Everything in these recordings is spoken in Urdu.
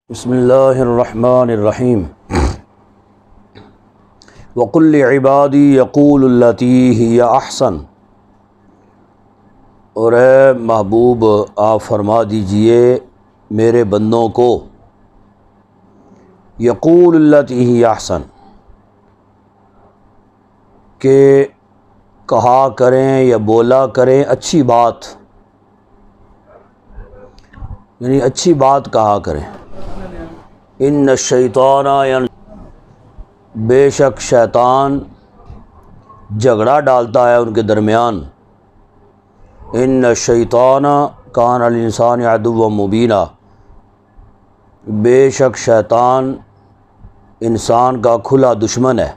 بسم اللہ الرحمن الرحیم وقل لعبادی یقول التی ہی احسن، اور اے محبوب آپ فرما دیجئے میرے بندوں کو یقول التی ہی احسن، کہ کہا کریں یا بولا کریں اچھی بات، یعنی اچھی بات کہا کریں۔ ان الشیطان، بے شک شیطان جھگڑا ڈالتا ہے ان کے درمیان۔ ان الشیطان کان الانسان عدوا مبینا، بے شک شیطان انسان کا کھلا دشمن ہے۔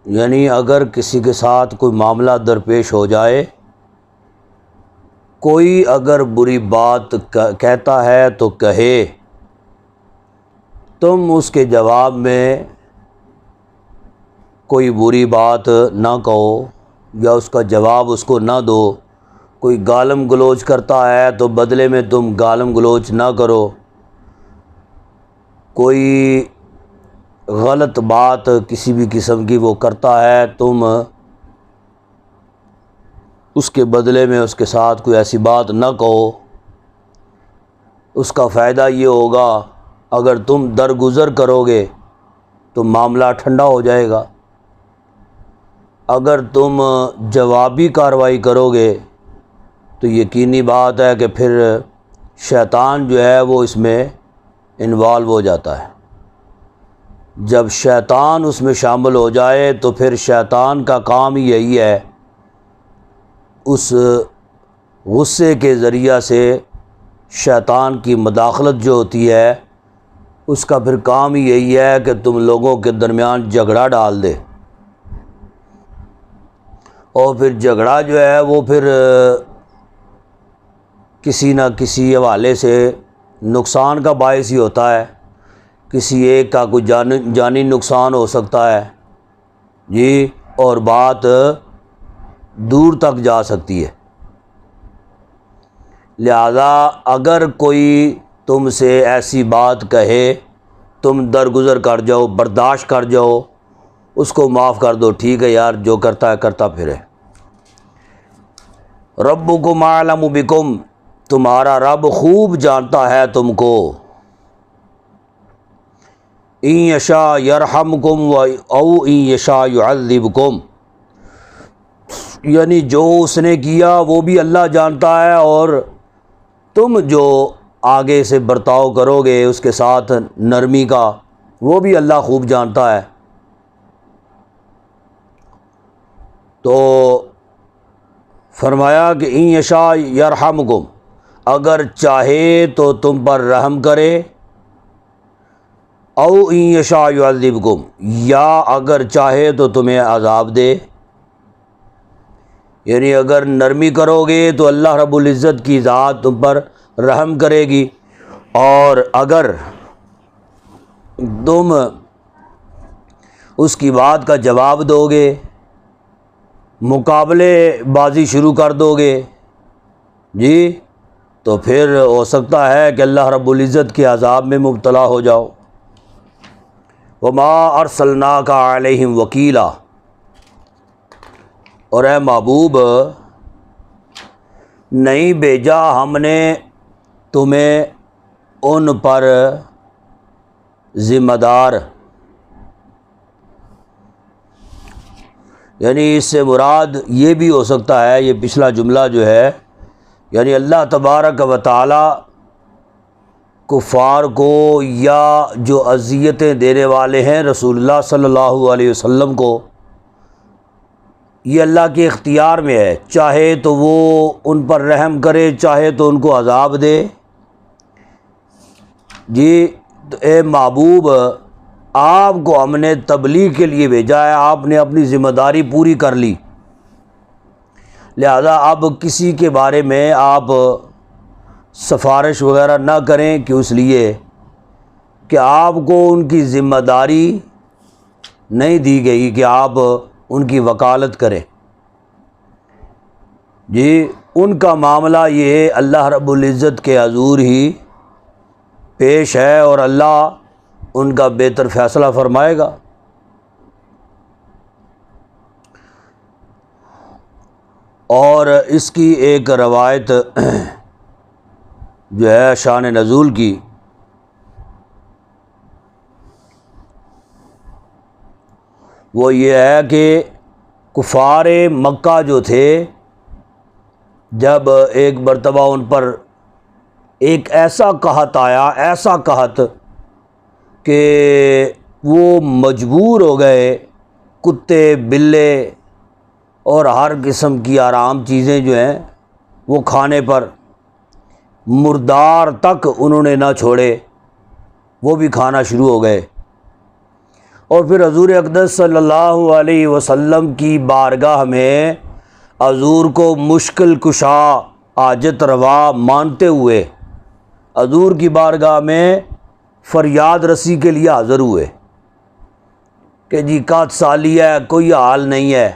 یعنی اگر کسی کے ساتھ کوئی معاملہ درپیش ہو جائے، کوئی اگر بری بات کہتا ہے تو کہے، تم اس کے جواب میں کوئی بری بات نہ کہو یا اس کا جواب اس کو نہ دو۔ کوئی گالم گلوچ کرتا ہے تو بدلے میں تم گالم گلوچ نہ کرو۔ کوئی غلط بات کسی بھی قسم کی وہ کرتا ہے، تم اس کے بدلے میں اس کے ساتھ کوئی ایسی بات نہ کہو۔ اس کا فائدہ یہ ہوگا، اگر تم درگزر کرو گے تو معاملہ ٹھنڈا ہو جائے گا۔ اگر تم جوابی کارروائی کرو گے تو یقینی بات ہے کہ پھر شیطان جو ہے وہ اس میں انوالو ہو جاتا ہے۔ جب شیطان اس میں شامل ہو جائے تو پھر شیطان کا کام ہی یہی ہے، اس غصے کے ذریعہ سے شیطان کی مداخلت جو ہوتی ہے، اس کا پھر کام ہی یہی ہے کہ تم لوگوں کے درمیان جھگڑا ڈال دے، اور پھر جھگڑا جو ہے وہ پھر کسی نہ کسی حوالے سے نقصان کا باعث ہی ہوتا ہے۔ کسی ایک کا کوئی جانی نقصان ہو سکتا ہے جی، اور بات دور تک جا سکتی ہے۔ لہذا اگر کوئی تم سے ایسی بات کہے، تم درگزر کر جاؤ، برداشت کر جاؤ، اس کو معاف کر دو، ٹھیک ہے یار جو کرتا ہے کرتا پھرے۔ ربکم اعلم بکم، تمہارا رب خوب جانتا ہے تم کو۔ ان یشاء یرحمکم او ان یشاء یعذبکم، یعنی جو اس نے کیا وہ بھی اللہ جانتا ہے، اور تم جو آگے سے برتاؤ کرو گے اس کے ساتھ نرمی کا، وہ بھی اللہ خوب جانتا ہے۔ تو فرمایا کہ ان یشاء یرحمکم، اگر چاہے تو تم پر رحم کرے، او ان یشاء یعذبکم، یا اگر چاہے تو تمہیں عذاب دے۔ یعنی اگر نرمی کرو گے تو اللہ رب العزت کی ذات تم پر رحم کرے گی، اور اگر تم اس کی بات کا جواب دو گے، مقابلے بازی شروع کر دو گے جی، تو پھر ہو سکتا ہے کہ اللہ رب العزت کے عذاب میں مبتلا ہو جاؤ۔ وما ارسلناک علیہم وکیلا، اور اے محبوب نہیں بھیجا ہم نے تمہیں ان پر ذمہ دار، یعنی اس سے مراد یہ بھی ہو سکتا ہے، یہ پچھلا جملہ جو ہے، یعنی اللہ تبارک و تعالی کفار کو یا جو اذیتیں دینے والے ہیں رسول اللہ صلی اللہ علیہ وسلم کو، یہ اللہ کے اختیار میں ہے، چاہے تو وہ ان پر رحم کرے، چاہے تو ان کو عذاب دے جی۔ تو اے محبوب آپ کو ہم نے تبلیغ کے لیے بھیجا ہے، آپ نے اپنی ذمہ داری پوری کر لی، لہذا اب کسی کے بارے میں آپ سفارش وغیرہ نہ کریں، کہ اس لیے کہ آپ کو ان کی ذمہ داری نہیں دی گئی کہ آپ ان کی وکالت کریں جی۔ ان کا معاملہ یہ اللہ رب العزت کے حضور ہی پیش ہے اور اللہ ان کا بہتر فیصلہ فرمائے گا۔ اور اس کی ایک روایت جو ہے شان نزول کی، وہ یہ ہے کہ کفار مکہ جو تھے، جب ایک مرتبہ ان پر ایک ایسا قحط آیا، ایسا قحط کہ وہ مجبور ہو گئے کتے، بلے اور ہر قسم کی آرام چیزیں جو ہیں وہ کھانے پر، مردار تک انہوں نے نہ چھوڑے، وہ بھی کھانا شروع ہو گئے۔ اور پھر حضور اقدس صلی اللہ علیہ وسلم کی بارگاہ میں حضور کو مشکل کشا، حاجت روا مانتے ہوئے حضور کی بارگاہ میں فریاد رسی کے لیے حاضر ہوئے کہ جی قحط سالی ہے، کوئی حال نہیں ہے،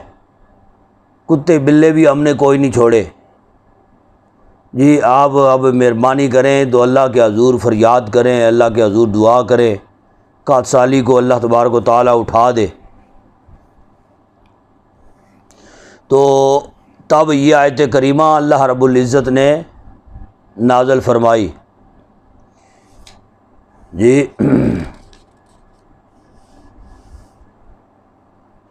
کتے بلے بھی ہم نے کوئی نہیں چھوڑے، جی آپ اب مہربانی کریں تو اللہ کے حضور فریاد کریں، اللہ کے حضور دعا کریں، قحط سالی کو اللہ تبارک و تعالیٰ اٹھا دے۔ تو تب یہ آیت کریمہ اللہ رب العزت نے نازل فرمائی، جی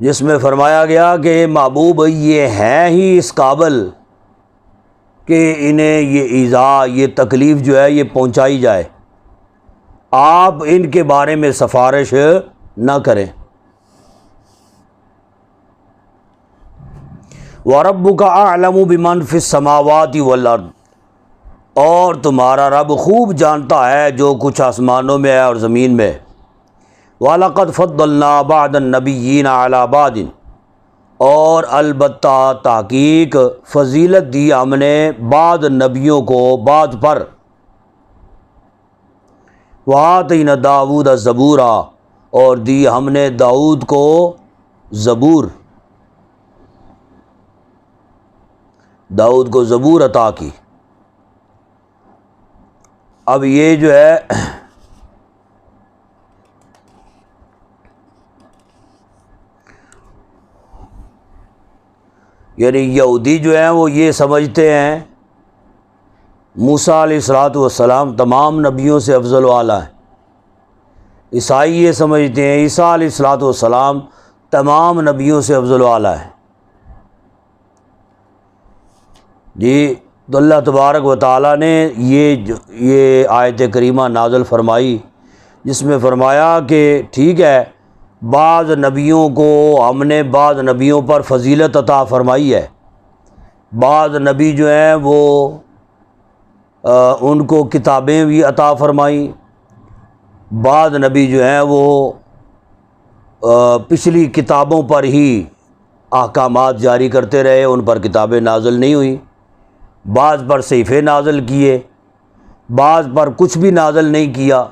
جس میں فرمایا گیا کہ محبوب یہ ہیں ہی اس قابل کہ انہیں یہ ایذا، یہ تکلیف جو ہے یہ پہنچائی جائے، آپ ان کے بارے میں سفارش نہ کریں۔ وَرَبُّكَ أَعْلَمُ بِمَنْ فِي السَّمَاوَاتِ وَالْأَرْضِ، اور تمہارا رب خوب جانتا ہے جو کچھ آسمانوں میں ہے اور زمین میں۔ وَلَقَدْ فَضَّلْنَا بَعْضَ النَّبِيِّينَ عَلَى بَعْضٍ، اور البتہ تحقیق فضیلت دی ہم نے بعض نبیوں کو بعض پر۔ وَآتَيْنَا دَاوُودَ زَبُورًا، اور دی ہم نے داؤد کو زبور، داؤد کو زبور عطا کی۔ اب یہ جو ہے یعنی یہودی جو ہیں وہ یہ سمجھتے ہیں موسیٰ علیہ السلام تمام نبیوں سے افضل و اعلیٰ ہیں، عیسائی یہ سمجھتے ہیں عیسیٰ علیہ السلام تمام نبیوں سے افضل و اعلیٰ ہیں۔ جی تو اللہ تبارک و تعالیٰ نے یہ آیت کریمہ نازل فرمائی، جس میں فرمایا کہ ٹھیک ہے بعض نبیوں کو ہم نے بعض نبیوں پر فضیلت عطا فرمائی ہے، بعض نبی جو ہیں وہ ان کو کتابیں بھی عطا فرمائیں، بعض نبی جو ہیں وہ پچھلی کتابوں پر ہی احکامات جاری کرتے رہے، ان پر کتابیں نازل نہیں ہوئیں، بعض پر صحیفے نازل کیے، بعض پر کچھ بھی نازل نہیں کیا،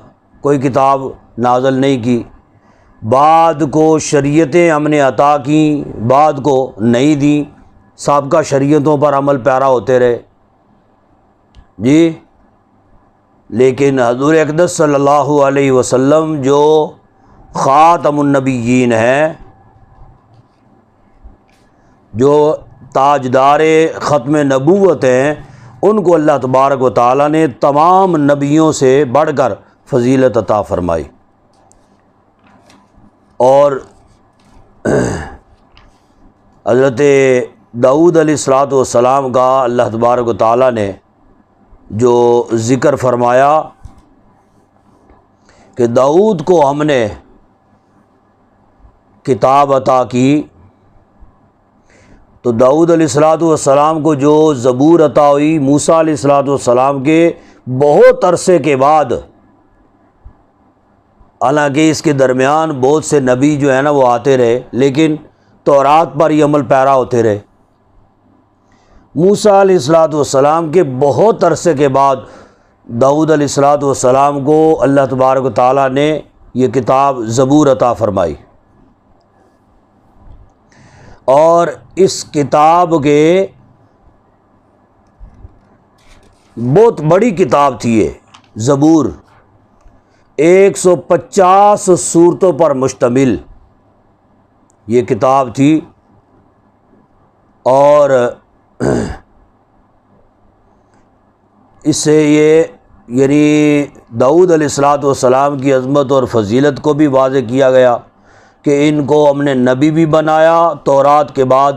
کوئی کتاب نازل نہیں کی، بعض کو شریعتیں ہم نے عطا کیں، بعض کو نہیں دیں، سابقہ شریعتوں پر عمل پیرا ہوتے رہے۔ جی لیکن حضور اقدس صلی اللہ علیہ وسلم جو خاتم النبیین ہیں، جو تاجدار ختم نبوت ہیں، ان کو اللہ تبارک و تعالیٰ نے تمام نبیوں سے بڑھ کر فضیلت عطا فرمائی۔ اور حضرت داؤد علیہ السلام کا اللہ تبارک و تعالیٰ نے جو ذکر فرمایا کہ داؤد کو ہم نے کتاب عطا کی، تو داؤد علیہ السلام کو جو زبور عطا ہوئی موسیٰ علیہ السلام کے بہت عرصے کے بعد، حالانکہ اس کے درمیان بہت سے نبی جو ہیں نا وہ آتے رہے، لیکن تورات پر ہی عمل پیرا ہوتے رہے۔ موسیٰ علیہ السلام کے بہت عرصے کے بعد داؤد علیہ السلام کو اللہ تبارک و تعالیٰ نے یہ کتاب زبور عطا فرمائی، اور اس کتاب کے بہت بڑی کتاب تھی یہ زبور، 150 سورتوں پر مشتمل یہ کتاب تھی، اور اس سے یہ یعنی داؤد علیہ السلام کی عظمت اور فضیلت کو بھی واضح کیا گیا کہ ان کو ہم نے نبی بھی بنایا، تورات کے بعد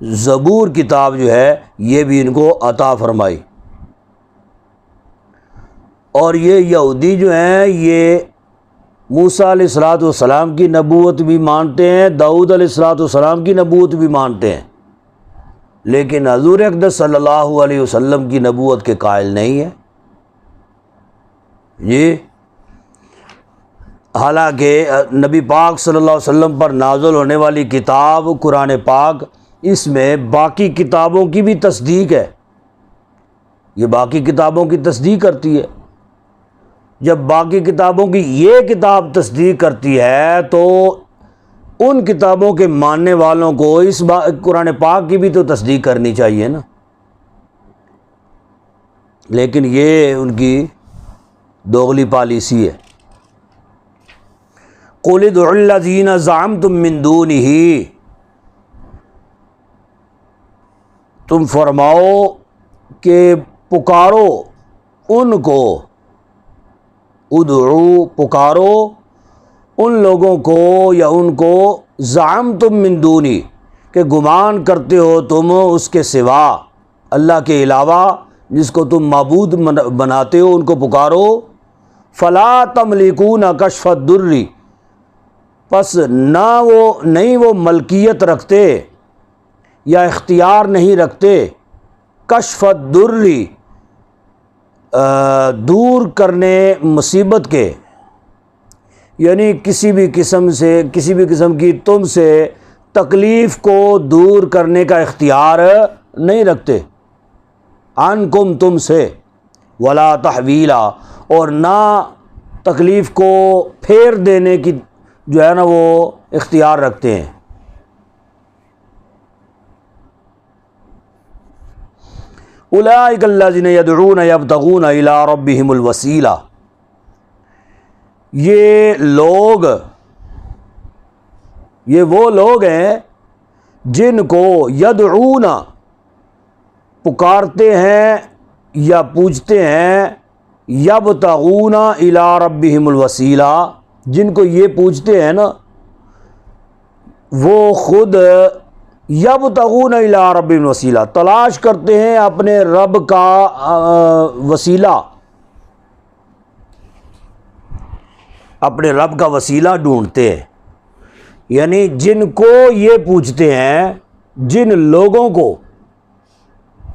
زبور کتاب جو ہے یہ بھی ان کو عطا فرمائی۔ اور یہ یہودی جو ہیں یہ موسیٰ علیہ السلام کی نبوت بھی مانتے ہیں، داؤد علیہ السلام کی نبوت بھی مانتے ہیں، لیکن حضور اقدس صلی اللہ علیہ وسلم کی نبوت کے قائل نہیں ہے جی۔ حالانکہ نبی پاک صلی اللہ علیہ وسلم پر نازل ہونے والی کتاب قرآن پاک، اس میں باقی کتابوں کی بھی تصدیق ہے، یہ باقی کتابوں کی تصدیق کرتی ہے۔ جب باقی کتابوں کی یہ کتاب تصدیق کرتی ہے تو ان کتابوں کے ماننے والوں کو اس قرآن پاک کی بھی تو تصدیق کرنی چاہیے نا، لیکن یہ ان کی دوغلی پالیسی ہے۔ قُلِ ادْعُوا الَّذِينَ زَعَمْتُم مِّن دُونِهِ، تم فرماؤ کہ پکارو ان کو، ادعو پکارو ان لوگوں کو یا ان کو، زعمتم من دونی کہ گمان کرتے ہو تم اس کے سوا، اللہ کے علاوہ جس کو تم معبود بناتے ہو ان کو پکارو، فلا تملکون کشف الضر، پس نہیں وہ ملکیت رکھتے یا اختیار نہیں رکھتے، کشف الضر دور کرنے مصیبت کے، یعنی کسی بھی قسم کی تم سے تکلیف کو دور کرنے کا اختیار نہیں رکھتے، عنکم تم سے، ولا تحویلا، اور نہ تکلیف کو پھیر دینے کی جو ہے نا وہ اختیار رکھتے ہیں۔ اولئک الذین یدعون یبتغون الی ربہم الوسیلہ، یہ وہ لوگ ہیں جن کو یدعون پکارتے ہیں یا پوجتے ہیں، یبتغون الی ربہم الوسیلہ، جن کو یہ پوجتے ہیں نا وہ خود یبتغون الی ربہم الوسیلہ تلاش کرتے ہیں اپنے رب کا وسیلہ، اپنے رب کا وسیلہ ڈھونڈتے ہیں، یعنی جن کو یہ پوجتے ہیں، جن لوگوں کو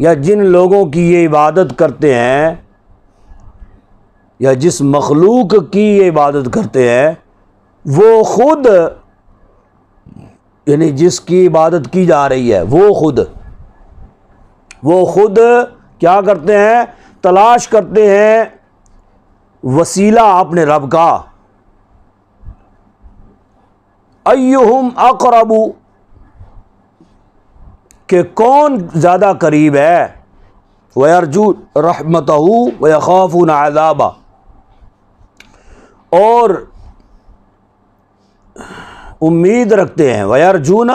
یا جن لوگوں کی یہ عبادت کرتے ہیں یا جس مخلوق کی یہ عبادت کرتے ہیں، وہ خود یعنی جس کی عبادت کی جا رہی ہے وہ خود کیا کرتے ہیں، تلاش کرتے ہیں وسیلہ اپنے رب کا، ایہم اقرب، کہ کون زیادہ قریب ہے، وَيَرْجُونَ رَحْمَتَهُ وَيَخَافُونَ عَذَابَهُ، اور امید رکھتے ہیں، وَيَرْجُونَ،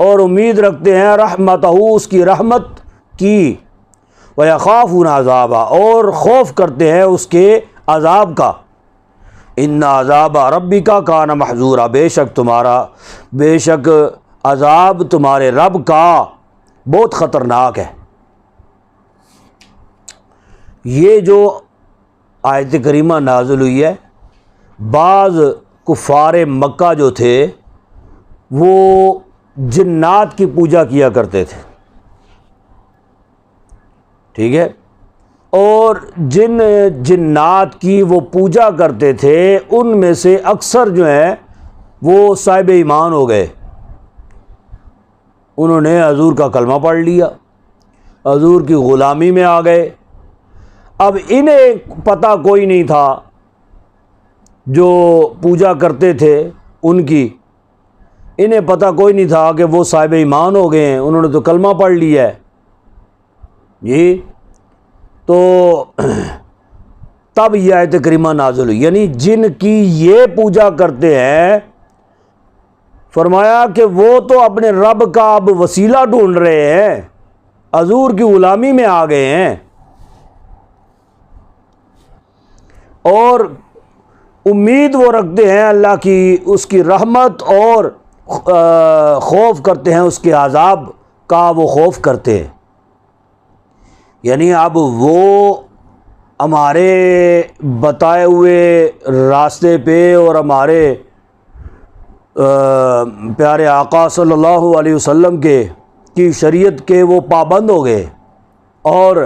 اور امید رکھتے ہیں، رحمتہ، اس کی رحمت کی، وَيَخَافُونَ عَذَابَهُ، اور خوف کرتے ہیں اس کے عذاب کا، ان عذاب ربک کان محذورا، بے شک عذاب تمہارے رب کا بہت خطرناک ہے۔ یہ جو آیت کریمہ نازل ہوئی ہے، بعض کفار مکہ جو تھے وہ جنات کی پوجا کیا کرتے تھے، ٹھیک ہے، اور جن جنات کی وہ پوجا کرتے تھے ان میں سے اکثر جو ہیں وہ صاحب ایمان ہو گئے، انہوں نے حضور کا کلمہ پڑھ لیا، حضور کی غلامی میں آ گئے۔ اب انہیں پتہ کوئی نہیں تھا، جو پوجا کرتے تھے ان کی، انہیں پتہ کوئی نہیں تھا کہ وہ صاحب ایمان ہو گئے ہیں، انہوں نے تو کلمہ پڑھ لیا ہے جی۔ تو تب یہ آیت کریمہ نازل ہوئی، یعنی جن کی یہ پوجا کرتے ہیں، فرمایا کہ وہ تو اپنے رب کا اب وسیلہ ڈھونڈ رہے ہیں، حضور کی غلامی میں آ گئے ہیں، اور امید وہ رکھتے ہیں اللہ کی، اس کی رحمت، اور خوف کرتے ہیں اس کے عذاب کا، وہ خوف کرتے ہیں۔ یعنی اب وہ ہمارے بتائے ہوئے راستے پہ اور ہمارے پیارے آقا صلی اللہ علیہ وسلم کی شریعت کے وہ پابند ہو گئے، اور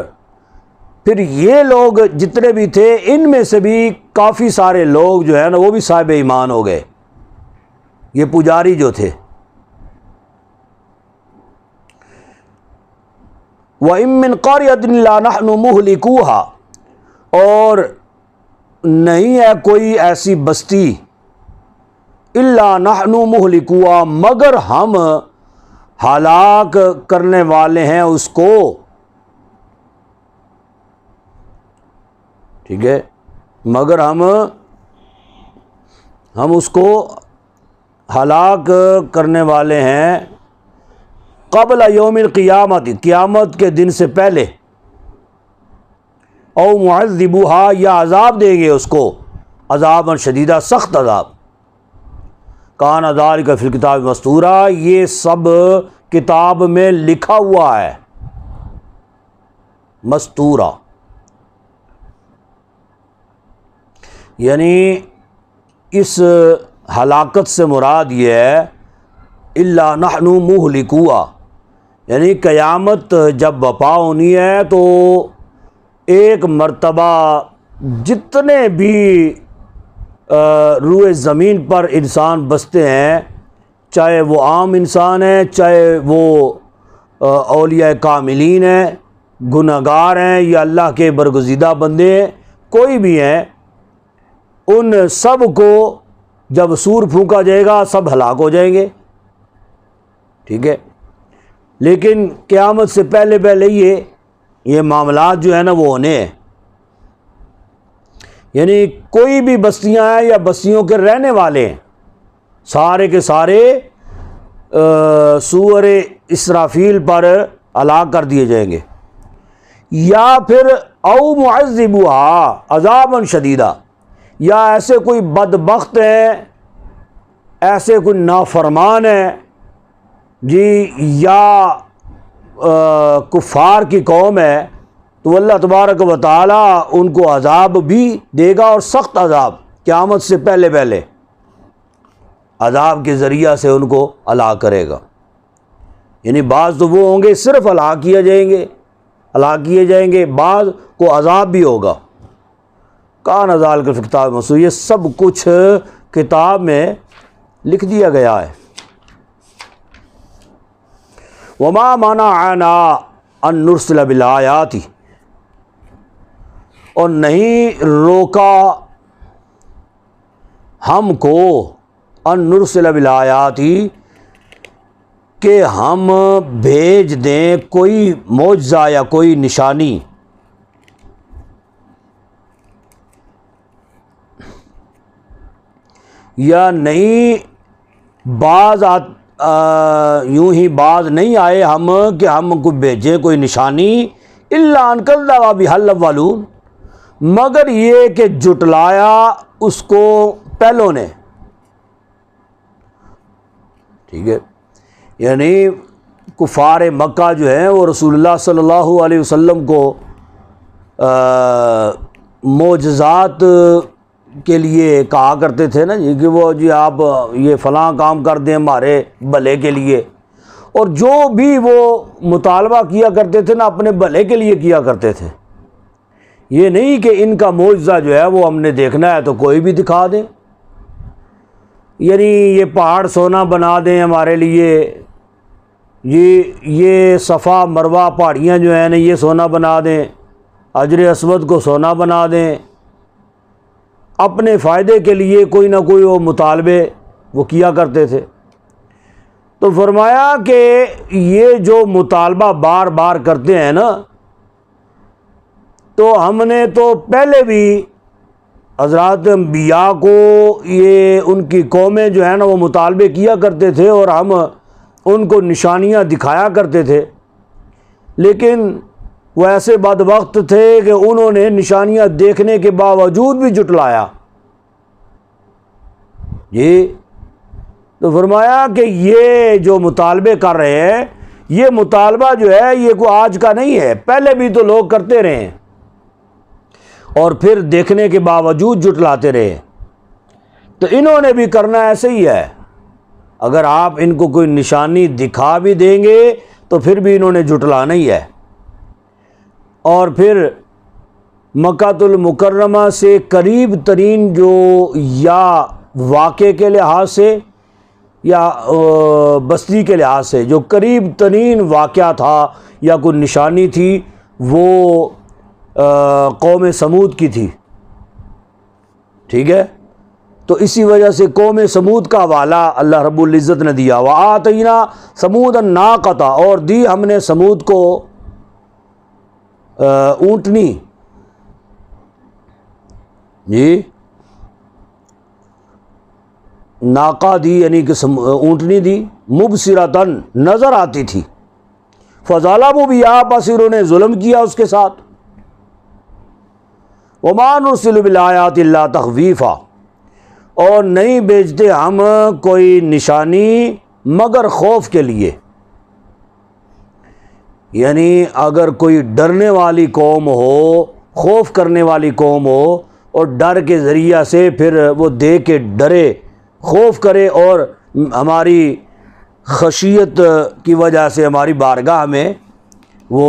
پھر یہ لوگ جتنے بھی تھے ان میں سے بھی کافی سارے لوگ جو ہے نا وہ بھی صاحب ایمان ہو گئے، یہ پجاری جو تھے۔ وَإِن مِّن قَرْيَةٍ لَّا نَحْنُ مُهْلِكُوهَا، اور نہیں ہے کوئی ایسی بستی الا نحن مہلکوها، مگر ہم ہلاک کرنے والے ہیں اس کو، ٹھیک ہے، مگر ہم اس کو ہلاک کرنے والے ہیں قبل یوم القیامت، قیامت کے دن سے پہلے، او معذبوها، یا عذاب دیں گے اس کو عذابا شدیدہ، سخت عذاب۔ کان ذالک فی الکتاب مستورا، یہ سب کتاب میں لکھا ہوا ہے، مستورا یعنی اس ہلاکت سے مراد یہ ہے الا نحن مہلکوہا، یعنی قیامت جب بپا ہونی ہے تو ایک مرتبہ جتنے بھی روئے زمین پر انسان بستے ہیں، چاہے وہ عام انسان ہیں، چاہے وہ اولیاء کاملین ہیں، گنہگار ہیں، یا اللہ کے برگزیدہ بندے ہیں، کوئی بھی ہیں، ان سب کو جب سور پھونکا جائے گا سب ہلاک ہو جائیں گے، ٹھیک ہے۔ لیکن قیامت سے پہلے پہلے یہ معاملات جو ہے نا وہ ہونے ہیں، یعنی کوئی بھی بستیاں ہیں یا بستیوں کے رہنے والے ہیں، سارے کے سارے سور اسرافیل پر ہلاک کر دیے جائیں گے، یا پھر او معذبوہا عذابا شدیدہ، یا ایسے کوئی بدبخت ہیں، ایسے کوئی نافرمان ہیں جی، یا کفار کی قوم ہے، تو اللہ تبارک و تعالی ان کو عذاب بھی دے گا، اور سخت عذاب، قیامت سے پہلے پہلے عذاب کے ذریعہ سے ان کو ہلاک کرے گا۔ یعنی بعض تو وہ ہوں گے صرف ہلاک کیے جائیں گے، بعض کو عذاب بھی ہوگا۔ کان ذالک فی کتاب مستور، یہ سب کچھ کتاب میں لکھ دیا گیا ہے۔ وما منعنا ان نرسل بالآیات، اور نہیں روکا ہم کو ان نرسل بالآیات، کہ ہم بھیج دیں کوئی معجزہ یا کوئی نشانی، یا نہیں بعض یوں ہی بعض نہیں آئے ہم کہ ہم کو بھیجیں کوئی نشانی، الا ان کذب بہا الاولون، مگر یہ کہ جٹلایا اس کو پہلوں نے، ٹھیک ہے۔ یعنی کفار مکہ جو ہیں وہ رسول اللہ صلی اللہ علیہ وسلم کو معجزات کے لیے کہا کرتے تھے نا جی، کہ وہ جی آپ یہ فلاں کام کر دیں ہمارے بھلے کے لیے، اور جو بھی وہ مطالبہ کیا کرتے تھے نا اپنے بھلے کے لیے کیا کرتے تھے، یہ نہیں کہ ان کا معجزہ جو ہے وہ ہم نے دیکھنا ہے تو کوئی بھی دکھا دیں، یعنی یہ پہاڑ سونا بنا دیں ہمارے لیے، یہ صفا مروہ پہاڑیاں جو ہیں نا یہ سونا بنا دیں، حجر اسود کو سونا بنا دیں، اپنے فائدے کے لیے کوئی نہ کوئی وہ مطالبے وہ کیا کرتے تھے۔ تو فرمایا کہ یہ جو مطالبہ بار بار کرتے ہیں نا، تو ہم نے تو پہلے بھی حضرات انبیاء کو یہ ان کی قومیں جو ہیں نا وہ مطالبے کیا کرتے تھے اور ہم ان کو نشانیاں دکھایا کرتے تھے، لیکن وہ ایسے بدبخت تھے کہ انہوں نے نشانیاں دیکھنے کے باوجود بھی جھٹلایا۔ جی، تو فرمایا کہ یہ جو مطالبے کر رہے ہیں، یہ مطالبہ جو ہے یہ کوئی آج کا نہیں ہے، پہلے بھی تو لوگ کرتے رہے ہیں اور پھر دیکھنے کے باوجود جھٹلاتے رہے، تو انہوں نے بھی کرنا ایسے ہی ہے۔ اگر آپ ان کو کوئی نشانی دکھا بھی دیں گے تو پھر بھی انہوں نے جھٹلانا ہی ہے۔ اور پھر مکہ المکرمہ سے قریب ترین جو یا واقعے کے لحاظ سے یا بستی کے لحاظ سے جو قریب ترین واقعہ تھا یا کوئی نشانی تھی، وہ قوم سمود کی تھی، ٹھیک ہے؟ تو اسی وجہ سے قوم سمود کا حوالہ اللہ رب العزت نے دیا، وَآتَيْنَا ثَمُودَ النَّاقَةَ، اور دی ہم نے سمود کو اونٹنی، جی ناقہ دی یعنی کہ اونٹنی دی، مبصرتاً نظر آتی تھی، فَظَلَمُوا بِهَا، پس انہوں نے ظلم کیا اس کے ساتھ، وَمَا نُرْسِلُ بِالْآيَاتِ إِلَّا تَخْوِيفًا، اور نہیں بھیجتے ہم کوئی نشانی مگر خوف کے لیے، یعنی اگر کوئی ڈرنے والی قوم ہو، خوف کرنے والی قوم ہو اور ڈر کے ذریعہ سے پھر وہ دیکھ کے ڈرے، خوف کرے اور ہماری خشیت کی وجہ سے ہماری بارگاہ میں وہ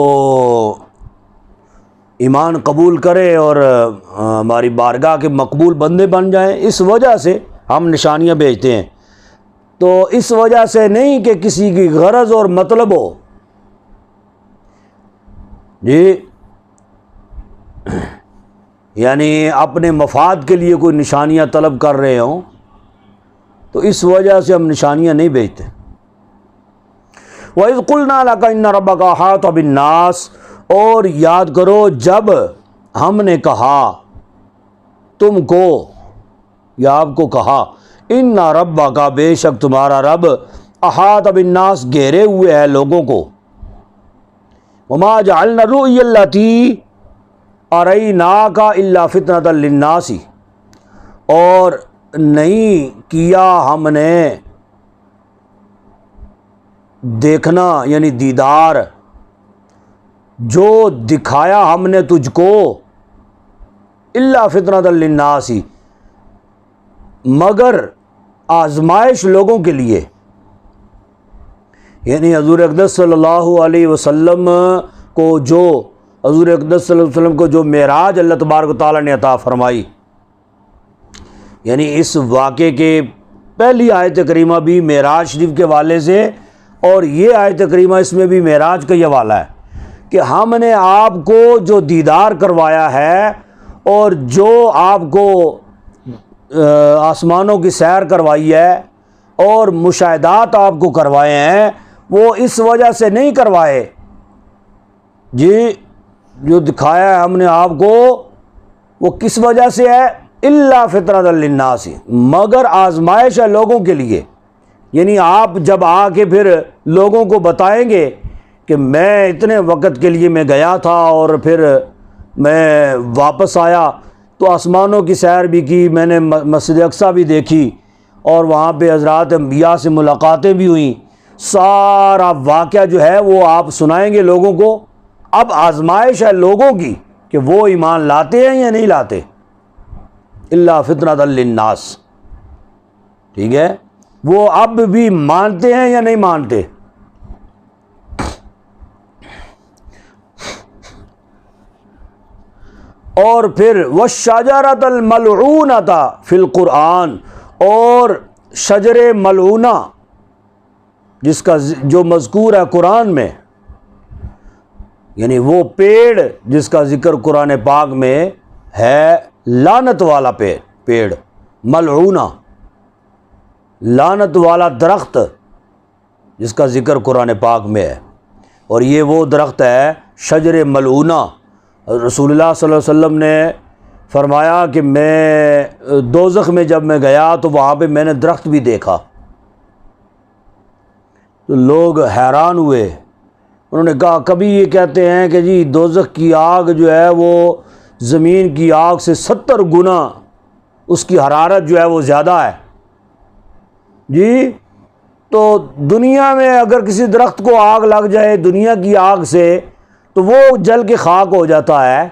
ایمان قبول کرے اور ہماری بارگاہ کے مقبول بندے بن جائیں، اس وجہ سے ہم نشانیاں بھیجتے ہیں۔ تو اس وجہ سے نہیں کہ کسی کی غرض اور مطلب ہو، جی یعنی اپنے مفاد کے لیے کوئی نشانیاں طلب کر رہے ہوں، تو اس وجہ سے ہم نشانیاں نہیں بھیجتے۔ وَإِذْ قُلْنَا لَكَ إِنَّ رَبَّكَ أَحَاطَ بِالنَّاسِ، اور یاد کرو جب ہم نے کہا تم کو یا آپ کو کہا، إِنَّ رَبَّكَ، بے شک تمہارا رب، أَحَاطَ بِالنَّاسِ، گھیرے ہوئے ہے لوگوں کو، وَمَا جَعَلْنَا الرُّؤْيَا الَّتِي أَرَيْنَاكَ إِلَّا فِتْنَةً لِلنَّاسِ، اور نہیں کیا ہم نے دیکھنا یعنی دیدار جو دکھایا ہم نے تجھ کو، إِلَّا فِتْنَةً لِلنَّاسِ، مگر آزمائش لوگوں کے لیے، یعنی حضور اقدس صلی اللہ علیہ وسلم کو جو حضور اقدس صلی اللہ علیہ وسلم کو جو معراج اللہ تبارک و تعالیٰ نے عطا فرمائی، یعنی اس واقعے کے پہلی آیت کریمہ بھی معراج شریف کے حوالے سے، اور یہ آیت کریمہ اس میں بھی معراج کا یہ حوالہ ہے کہ ہم نے آپ کو جو دیدار کروایا ہے اور جو آپ کو آسمانوں کی سیر کروائی ہے اور مشاہدات آپ کو کروائے ہیں، وہ اس وجہ سے نہیں کروائے، جی جو دکھایا ہے ہم نے آپ کو وہ کس وجہ سے ہے، إِلَّا فِطْرَةً لِلنَّاسِ، مگر آزمائش ہے لوگوں کے لیے، یعنی آپ جب آ کے پھر لوگوں کو بتائیں گے کہ میں اتنے وقت کے لیے میں گیا تھا اور پھر میں واپس آیا تو آسمانوں کی سیر بھی کی، میں نے مسجد اقصیٰ بھی دیکھی اور وہاں پہ حضرات انبیاء سے ملاقاتیں بھی ہوئیں، سارا واقعہ جو ہے وہ آپ سنائیں گے لوگوں کو۔ اب آزمائش ہے لوگوں کی کہ وہ ایمان لاتے ہیں یا نہیں لاتے، إِلَّا فِطْنَةً لِلنَّاسِ، ٹھیک ہے، وہ اب بھی مانتے ہیں یا نہیں مانتے۔ اور پھر وَالشَّجَرَةَ الْمَلْعُونَةَ فِي الْقُرْآنِ، اور شجر ملعونہ جس کا جو مذکور ہے قرآن میں، یعنی وہ پیڑ جس کا ذکر قرآن پاک میں ہے، لعنت والا پیڑ ملعونہ، لعنت والا درخت جس کا ذکر قرآن پاک میں ہے، اور یہ وہ درخت ہے شجر ملعونہ، رسول اللہ صلی اللہ علیہ وسلم نے فرمایا کہ میں دوزخ میں جب میں گیا تو وہاں پہ میں نے درخت بھی دیکھا، تو لوگ حیران ہوئے. انہوں نے کہا کبھی یہ کہتے ہیں کہ جی دوزخ کی آگ جو ہے وہ زمین کی آگ سے 70 گنا اس کی حرارت جو ہے وہ زیادہ ہے. جی تو دنیا میں اگر کسی درخت کو آگ لگ جائے دنیا کی آگ سے تو وہ جل کے خاک ہو جاتا ہے،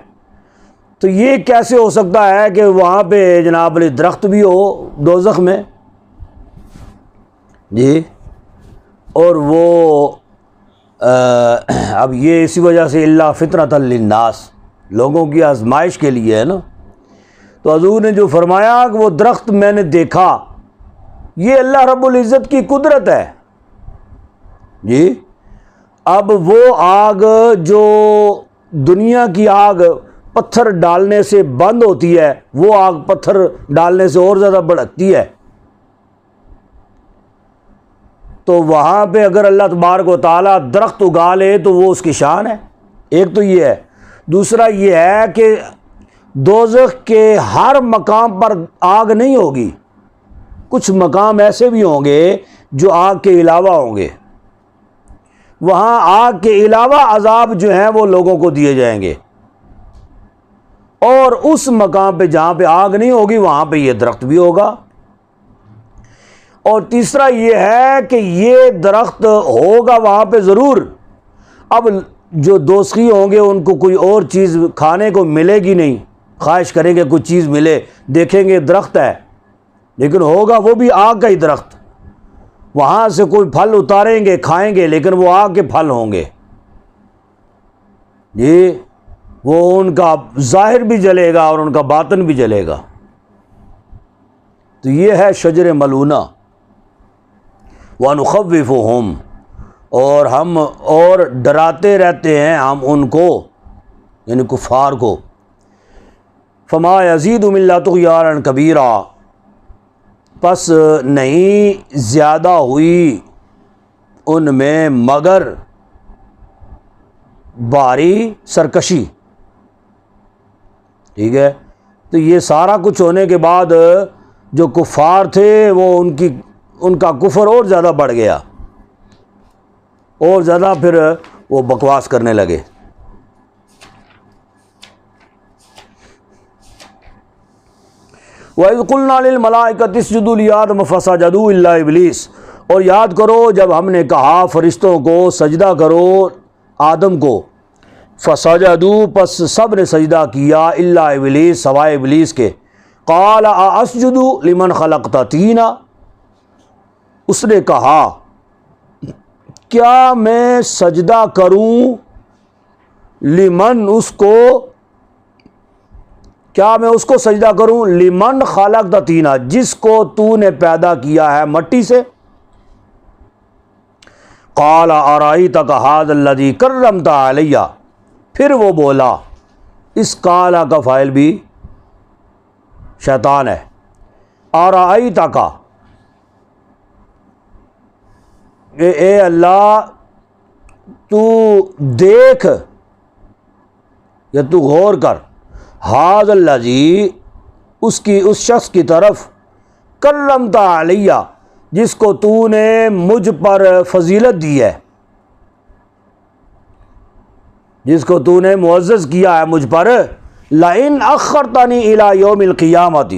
تو یہ کیسے ہو سکتا ہے کہ وہاں پہ جناب علی درخت بھی ہو دوزخ میں؟ جی اور وہ اب یہ اسی وجہ سے اللہ فطرۃ للناس، لوگوں کی آزمائش کے لیے ہے نا. تو حضور نے جو فرمایا کہ وہ درخت میں نے دیکھا، یہ اللہ رب العزت کی قدرت ہے. جی اب وہ آگ جو دنیا کی آگ پتھر ڈالنے سے بند ہوتی ہے، وہ آگ پتھر ڈالنے سے اور زیادہ بھڑکتی ہے. تو وہاں پہ اگر اللہ تبارک و تعالیٰ درخت اگا لے تو وہ اس کی شان ہے. ایک تو یہ ہے. دوسرا یہ ہے کہ دوزخ کے ہر مقام پر آگ نہیں ہوگی، کچھ مقام ایسے بھی ہوں گے جو آگ کے علاوہ ہوں گے، وہاں آگ کے علاوہ عذاب جو ہیں وہ لوگوں کو دیے جائیں گے. اور اس مقام پہ جہاں پہ آگ نہیں ہوگی وہاں پہ یہ درخت بھی ہوگا. اور تیسرا یہ ہے کہ یہ درخت ہوگا وہاں پہ ضرور. اب جو دوزخی ہوں گے ان کو کوئی اور چیز کھانے کو ملے گی نہیں، خواہش کریں گے کچھ چیز ملے، دیکھیں گے درخت ہے لیکن ہوگا وہ بھی آگ کا ہی درخت. وہاں سے کوئی پھل اتاریں گے کھائیں گے لیکن وہ آگ کے پھل ہوں گے. جی وہ ان کا ظاہر بھی جلے گا اور ان کا باطن بھی جلے گا. تو یہ ہے شجر ملونہ. وَنُخَوِّفُهُمْ، اور ہم اور ڈراتے رہتے ہیں ہم ان کو یعنی کفار کو. فَمَا يَزِيدُهُمْ إِلَّا طُغْيَانًا كَبِيرًا، پس نہیں زیادہ ہوئی ان میں مگر بھاری سرکشی. ٹھیک ہے، تو یہ سارا کچھ ہونے کے بعد جو کفار تھے وہ ان کا کفر اور زیادہ بڑھ گیا، اور زیادہ پھر وہ بکواس کرنے لگے. وَإِذْ قُلْنَا لِلْمَلَائِكَةِ اسْجُدُوا لِآدَمَ فَسَجَدُوا إِلَّا إِبْلِيسَ، اور یاد کرو جب ہم نے کہا فرشتوں کو سجدہ کرو آدم کو، فسجدوا، پس سب نے سجدہ کیا، الا ابلیس، سوائے ابلیس کے. قال اسجد لمن خلقت طینا، اس نے کہا کیا میں سجدہ کروں لمن، اس کو، کیا میں اس کو سجدہ کروں لمن خلقت طینا، جس کو تو نے پیدا کیا ہے مٹی سے. قال ارأیتک ھذا الذی کرمت علی، پھر وہ بولا، اس قالا کا فاعل بھی شیطان ہے. ارأیتک، اے اللہ تو دیکھ یا تو غور کر، ھذا الذی، اس شخص کی طرف، کرمت علی، جس کو تو نے مجھ پر فضیلت دی ہے، جس کو تو نے معزز کیا ہے مجھ پر. لئن اخرتنی الی یوم القیامۃ،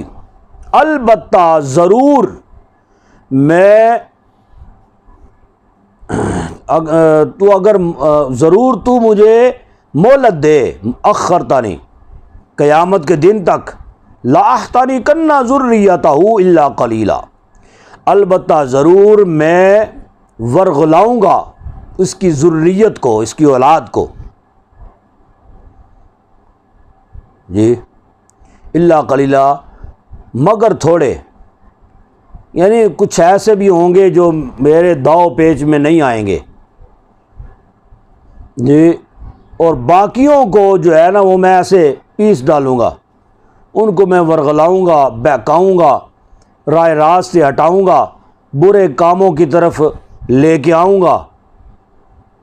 البتہ ضرور میں ضرور تو مجھے مہلت دے، اخرتنی قیامت کے دن تک، لاحتنکن ذریتہ الا قلیلا، البتہ ضرور میں ورغلاؤں گا اس کی ذریت کو، اس کی اولاد کو. جی الا قلیلا، مگر تھوڑے، یعنی کچھ ایسے بھی ہوں گے جو میرے داؤ پیچ میں نہیں آئیں گے. جی اور باقیوں کو جو ہے نا وہ میں ایسے پیس ڈالوں گا، ان کو میں ورغلاؤں گا، بہکاؤں گا، راہ راست سے ہٹاؤں گا، برے کاموں کی طرف لے کے آؤں گا.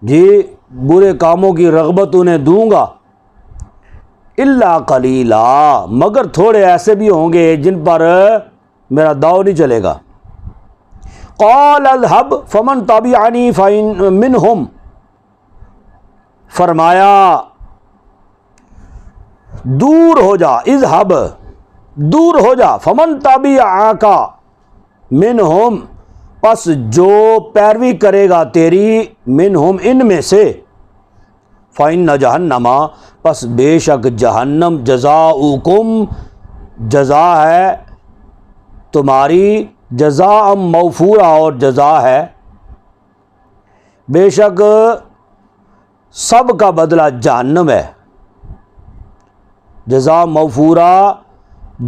جی برے کاموں کی رغبت انہیں دوں گا. الا قلیلا، مگر تھوڑے ایسے بھی ہوں گے جن پر میرا داؤ نہیں چلے گا. قال اذهب فمن تبعنی منہم، فرمایا دور ہو جا، اذهب دور ہو جا، فمن تبعک منہم پس جو پیروی کرے گا تیری، منہم ان میں سے، فإن جہنم پس بے شک جہنم جزاؤکم جزا ہے تمہاری، جزاء موفورا اور جزا ہے، بے شک سب کا بدلہ جہنم ہے، جزا موفورا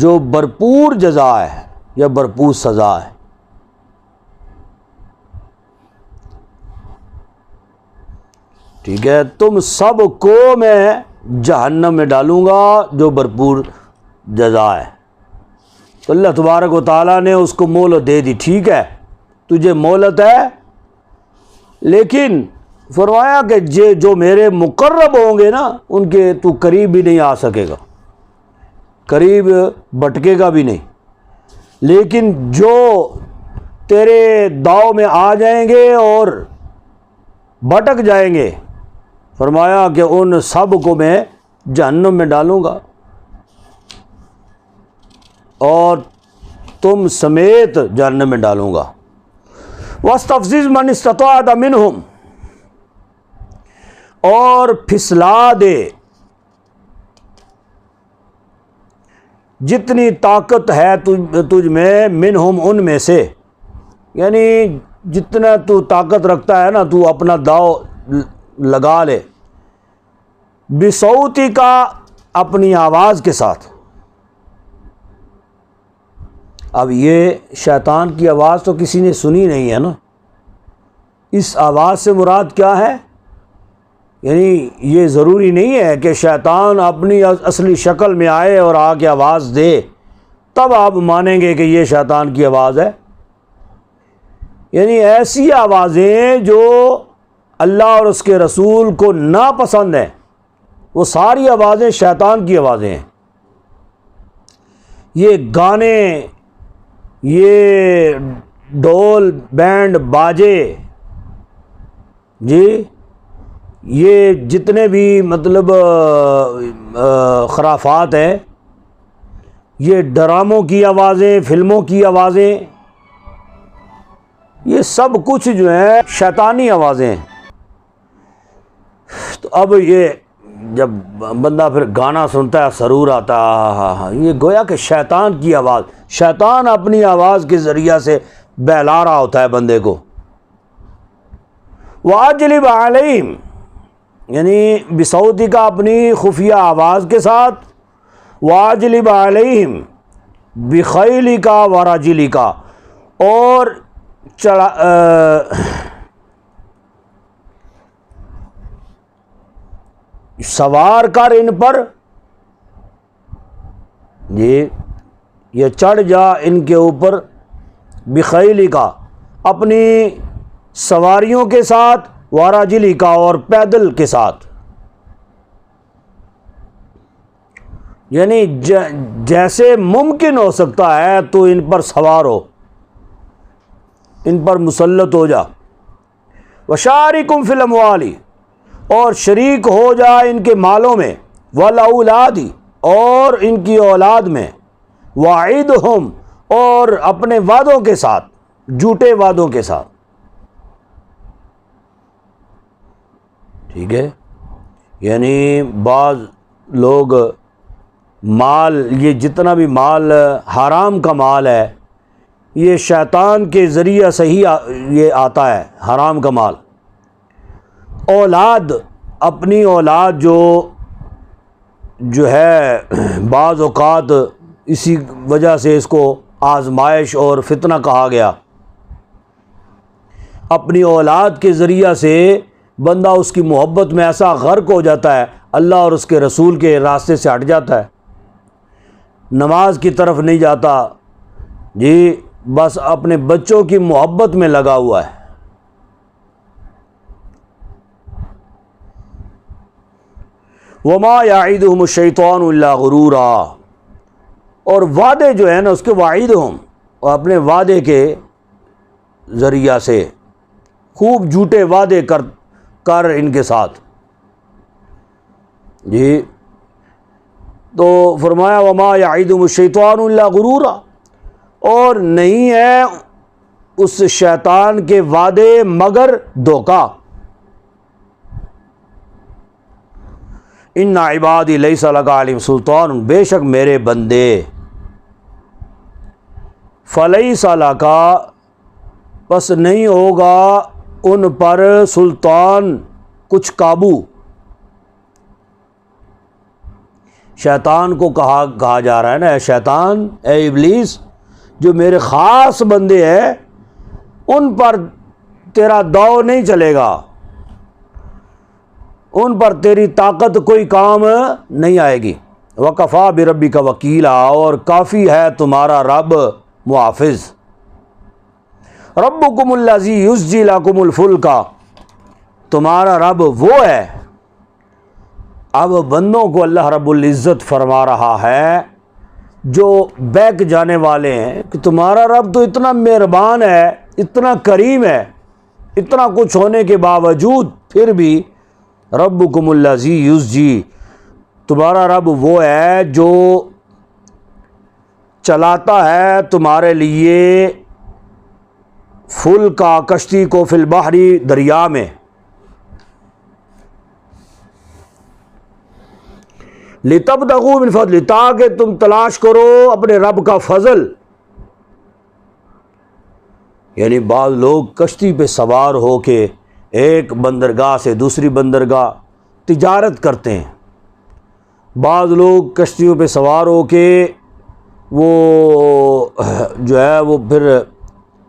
جو بھرپور جزا ہے یا بھرپور سزا ہے. ٹھیک ہے، تم سب کو میں جہنم میں ڈالوں گا جو بھرپور جزا ہے. تو اللہ تبارک و تعالیٰ نے اس کو مہلت دے دی، ٹھیک ہے تجھے مہلت ہے، لیکن فرمایا کہ جو میرے مقرب ہوں گے نا ان کے تو قریب بھی نہیں آ سکے گا، قریب بٹکے گا بھی نہیں، لیکن جو تیرے داؤ میں آ جائیں گے اور بھٹک جائیں گے، فرمایا کہ ان سب کو میں جہنم میں ڈالوں گا اور تم سمیت جہنم میں ڈالوں گا. وَاسْتَفْزِزْ مَنِ اسْتَطَعْتَ مِنْهُمْ، اور پھسلا دے جتنی طاقت ہے تجھ میں، منہم ان میں سے، یعنی جتنا تو طاقت رکھتا ہے نا تو اپنا داؤ لگا لے، بصوتی کا اپنی آواز کے ساتھ. اب یہ شیطان کی آواز تو کسی نے سنی نہیں ہے نا، اس آواز سے مراد کیا ہے؟ یعنی یہ ضروری نہیں ہے کہ شیطان اپنی اصلی شکل میں آئے اور آ کے آواز دے تب آپ مانیں گے کہ یہ شیطان کی آواز ہے. یعنی ایسی آوازیں جو اللہ اور اس کے رسول کو ناپسند ہیں، وہ ساری آوازیں شیطان کی آوازیں ہیں. یہ گانے، یہ ڈول بینڈ باجے، جی یہ جتنے بھی مطلب خرافات ہیں، یہ ڈراموں کی آوازیں، فلموں کی آوازیں، یہ سب کچھ جو ہے شیطانی آوازیں ہیں. تو اب یہ جب بندہ پھر گانا سنتا ہے سرور آتا ہے، یہ گویا کہ شیطان کی آواز، شیطان اپنی آواز کے ذریعہ سے بہلا رہا ہوتا ہے بندے کو. واجلب علیہم، یعنی بصوتی کا اپنی خفیہ آواز کے ساتھ، واجلب علیہم بخیلی کا وراجلی کا، اور سوار کر ان پر، یہ چڑھ جا ان کے اوپر، بخیلی کا اپنی سواریوں کے ساتھ، وراجلی کا اور پیدل کے ساتھ. یعنی جیسے ممکن ہو سکتا ہے تو ان پر سوار ہو، ان پر مسلط ہو جا. وشارکم فی الاموال، اور شریک ہو جا ان کے مالوں میں، والاولاد اور ان کی اولاد میں، وعدہم اور اپنے وعدوں کے ساتھ، جھوٹے وعدوں کے ساتھ. ٹھیک ہے، یعنی بعض لوگ مال، یہ جتنا بھی مال حرام کا مال ہے، یہ شیطان کے ذریعہ سے ہی یہ آتا ہے، حرام کا مال. اولاد، اپنی اولاد جو ہے بعض اوقات اسی وجہ سے اس کو آزمائش اور فتنہ کہا گیا. اپنی اولاد کے ذریعہ سے بندہ اس کی محبت میں ایسا غرق ہو جاتا ہے، اللہ اور اس کے رسول کے راستے سے ہٹ جاتا ہے، نماز کی طرف نہیں جاتا، جی بس اپنے بچوں کی محبت میں لگا ہوا ہے. وما یعدہم الشیطان الا غرورا، اور وعدے جو ہیں نا اس کے وعیدہم، اور اپنے وعدے کے ذریعہ سے خوب جھوٹے وعدے کر ان کے ساتھ. جی تو فرمایا وما یعدہم الشیطان الا غرورا، اور نہیں ہے اس شیطان کے وعدے مگر دھوکہ. ان عبادی لیس لک علیہم سلطان، بے شک میرے بندے فلیس لک، پس نہیں ہوگا ان پر سلطان کچھ قابو. شیطان کو کہا جا رہا ہے نا، اے شیطان، اے ابلیس، جو میرے خاص بندے ہیں ان پر تیرا داؤ نہیں چلے گا، ان پر تیری طاقت کوئی کام نہیں آئے گی. وَكَفَىٰ بِرَبِّكَ وَكِيلًا، اور کافی ہے تمہارا رب محافظ. ربکم الذی یزجی لکم الفلک، تمہارا رب وہ ہے. اب بندوں کو اللہ رب العزت فرما رہا ہے جو بیک جانے والے ہیں کہ تمہارا رب تو اتنا مہربان ہے، اتنا کریم ہے، اتنا کچھ ہونے کے باوجود پھر بھی ربکم الذی یزجی، تمہارا رب وہ ہے جو چلاتا ہے تمہارے لیے فلکا، کشتی کو، فی البحری، دریا میں. لتبتغوا من فضل، تاکہ تم تلاش کرو اپنے رب کا فضل. یعنی بعض لوگ کشتی پہ سوار ہو کے ایک بندرگاہ سے دوسری بندرگاہ تجارت کرتے ہیں. بعض لوگ کشتیوں پہ سوار ہو کے وہ جو ہے وہ پھر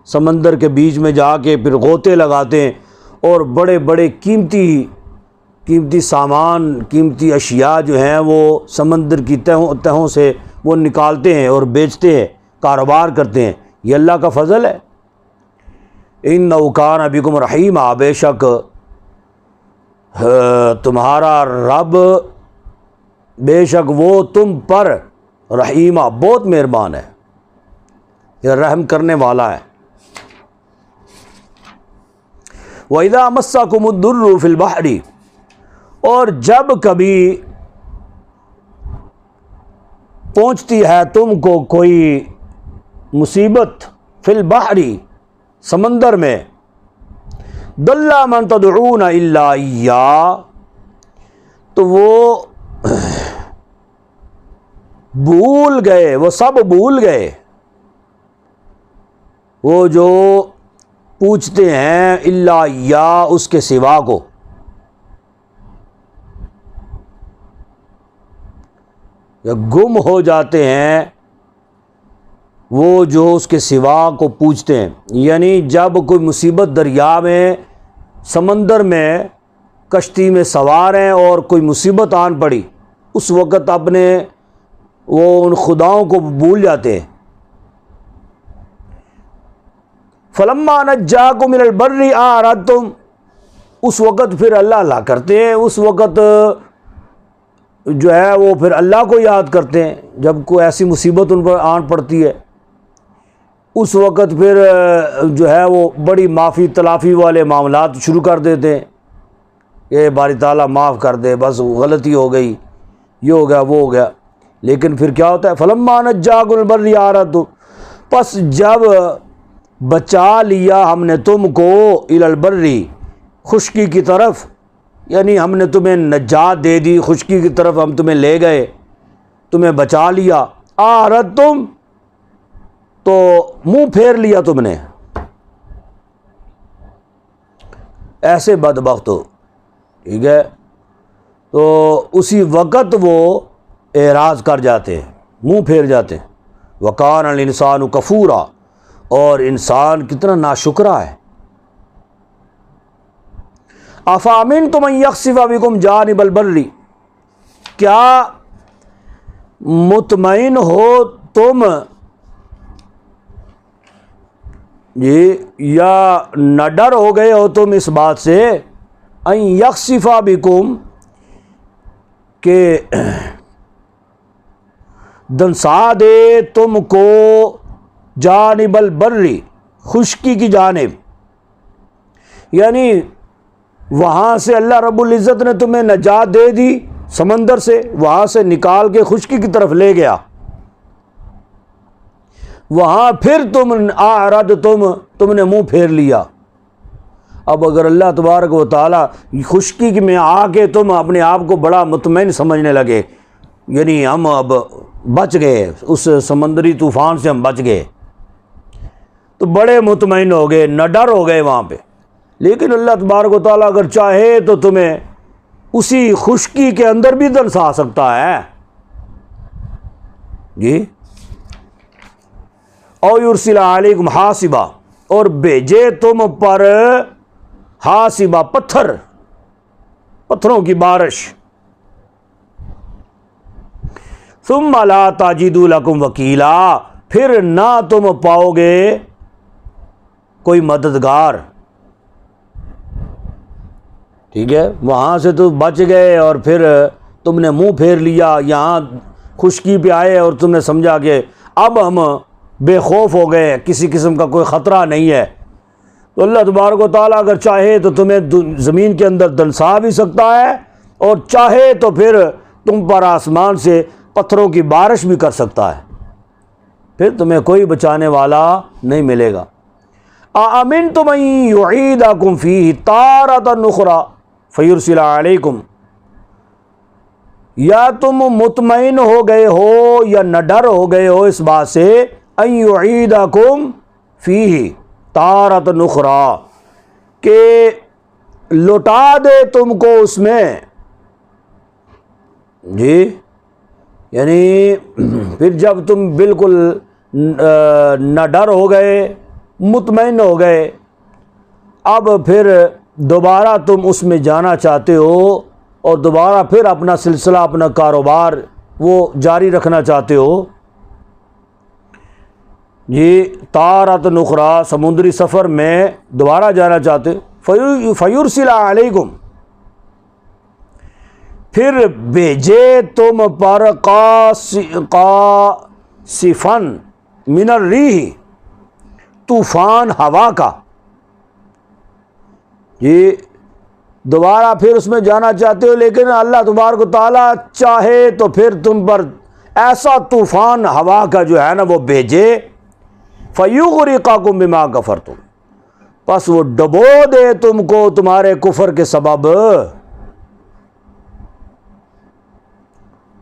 سمندر کے بیچ میں جا کے پھر غوطے لگاتے ہیں اور بڑے بڑے قیمتی سامان، قیمتی اشیاء جو ہیں وہ سمندر کی تہوں سے وہ نکالتے ہیں اور بیچتے ہیں، کاروبار کرتے ہیں. یہ اللہ کا فضل ہے. اِنَّهُ كَانَ بِكُمْ رَحِيمًا، بے شک تمہارا رب، بے شک وہ تم پر رحیمہ، بہت مہربان ہے، یہ رحم کرنے والا ہے. وَإِذَا مَسَّكُمُ الضُّرُّ فِي الْبَحْرِ، اور جب کبھی پہنچتی ہے تم کو کوئی مصیبت، فی البحر، سمندر میں، ضل من تدعون الا ایاہ، تو وہ بھول گئے، وہ سب بھول گئے، وہ جو پوچھتے ہیں الا ایاہ، اس کے سوا کو. یا گم ہو جاتے ہیں وہ جو اس کے سوا کو پوچھتے ہیں. یعنی جب کوئی مصیبت دریا میں، سمندر میں، کشتی میں سوار ہیں اور کوئی مصیبت آن پڑی، اس وقت اپنے وہ ان خداؤں کو بھول جاتے ہیں. فلما نجاکم من البر اعرضتم، اس وقت پھر اللہ کرتے ہیں، اس وقت جو ہے وہ پھر اللہ کو یاد کرتے ہیں. جب کوئی ایسی مصیبت ان پر آن پڑتی ہے اس وقت پھر جو ہے وہ بڑی معافی تلافی والے معاملات شروع کر دیتے ہیں کہ باری تعالیٰ معاف کر دے، بس غلطی ہو گئی، یہ ہو گیا، وہ ہو گیا. لیکن پھر کیا ہوتا ہے؟ فلما نجاکم من البر اعرضتم، پس جب بچا لیا ہم نے تم کو الی البر، خشکی کی طرف، یعنی ہم نے تمہیں نجات دے دی، خشکی کی طرف ہم تمہیں لے گئے، تمہیں بچا لیا. اعرضتم، تو منہ پھیر لیا تم نے. ایسے بدبخت ہو، ٹھیک ہے، تو اسی وقت وہ اعراض کر جاتے ہیں، منہ پھیر جاتے ہیں. وَكَانَ الْإِنسَانُ كَفُورًا، اور انسان کتنا ناشکرا ہے. أَفَأَمِنْتُمْ أَنْ يَخْسِفَ بِكُمْ جَانِبَ الْبَرِّ، کیا مطمئن ہو تم یا نہ ڈر ہو گئے ہو تم اس بات سے، ان یخسف بکم، کہ دنسا دے تم کو جانب البری، خشکی کی جانب، یعنی وہاں سے اللہ رب العزت نے تمہیں نجات دے دی سمندر سے، وہاں سے نکال کے خشکی کی طرف لے گیا، وہاں پھر تم نے منہ پھیر لیا۔ اب اگر اللہ تبارک و تعالی خشکی میں آ کے تم اپنے آپ کو بڑا مطمئن سمجھنے لگے، یعنی ہم اب بچ گئے، اس سمندری طوفان سے ہم بچ گئے، تو بڑے مطمئن ہو گئے، نہ ڈر ہو گئے وہاں پہ۔ لیکن اللہ تبارک و تعالیٰ اگر چاہے تو تمہیں اسی خشکی کے اندر بھی دنسا سکتا ہے جی۔ او یرسل علیکم حاصبا، اور بھیجے تم پر حاصبا، پتھروں کی بارش، ثم لا تجدوا لکم وکیلا، پھر نہ تم پاؤ گے کوئی مددگار۔ ٹھیک ہے، وہاں سے تو بچ گئے اور پھر تم نے منہ پھیر لیا، یہاں خشکی پہ آئے اور تم نے سمجھا کہ اب ہم بے خوف ہو گئے، کسی قسم کا کوئی خطرہ نہیں ہے، تو اللہ تبارک و تعالیٰ اگر چاہے تو تمہیں زمین کے اندر دنسا بھی سکتا ہے، اور چاہے تو پھر تم پر آسمان سے پتھروں کی بارش بھی کر سکتا ہے، پھر تمہیں کوئی بچانے والا نہیں ملے گا۔ اَأَمِنْتُمْ أَن يُعِيدَكُمْ فِيهِ تَارَةً أُخْرَىٰ فَيُرْسِلَ عَلَيْكُمْ، یا تم مطمئن ہو گئے ہو یا نہ ڈر ہو گئے ہو اس بات سے، أَن يُعِيدَكُمْ فِيهِ تَارَةً أُخْرَىٰ، کہ لوٹا دے تم کو اس میں جی، یعنی پھر جب تم بالکل نہ ڈر ہو گئے، مطمئن ہو گئے، اب پھر دوبارہ تم اس میں جانا چاہتے ہو اور دوبارہ پھر اپنا سلسلہ، اپنا کاروبار وہ جاری رکھنا چاہتے ہو جی، تارۃ اخریٰ، سمندری سفر میں دوبارہ جانا چاہتے، فیرسل علیکم، پھر بھیجے تم پر قاصفا من الریح، طوفان ہوا کا، یہ دوبارہ پھر اس میں جانا چاہتے ہو، لیکن اللہ تبارک و تعالیٰ چاہے تو پھر تم پر ایسا طوفان ہوا کا جو ہے نا وہ بھیجے، فَيُغْرِقَكُم بِمَا كَفَرْتُم، پس وہ ڈبو دے تم کو تمہارے کفر کے سبب،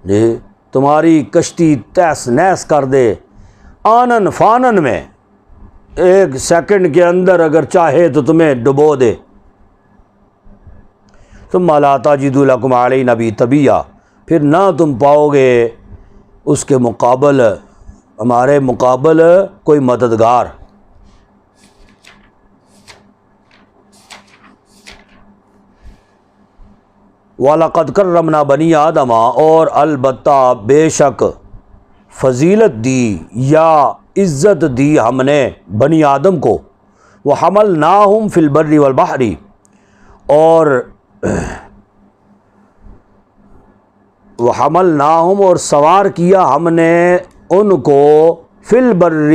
جی تمہاری کشتی تہس نہس کر دے، آنن فانن میں، ایک سیکنڈ کے اندر اگر چاہے تو تمہیں ڈبو دے۔ ثم لا تجدوا لکم علینا بہ تبیہ، پھر نہ تم پاؤ گے اس کے مقابل، ہمارے مقابل کوئی مددگار۔ وَلَقَدْ كَرَّمْنَا بَنِي آدَمَ، اور البتہ بے شک فضیلت دی یا عزت دی ہم نے بنی آدم کو، وَحَمَلْنَاهُمْ فِي الْبَرِّ وَالْبَحْرِ، اور وَحَمَلْنَاهُمْ، اور سوار کیا ہم نے ان کو، فی البر،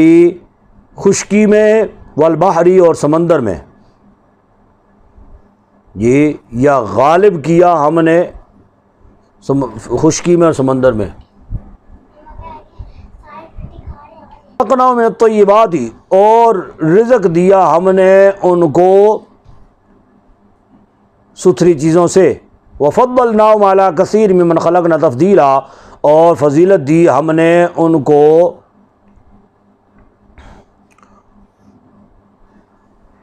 خشکی میں، والبحری، اور سمندر میں، جی یا غالب کیا ہم نے خشکی میں اور سمندر میں۔ رزقناہم من الطیبات، اور رزق دیا ہم نے ان کو ستھری چیزوں سے، وفضلناہم علی کثیر ممن خلقنا تفضیلا، اور فضیلت دی ہم نے ان کو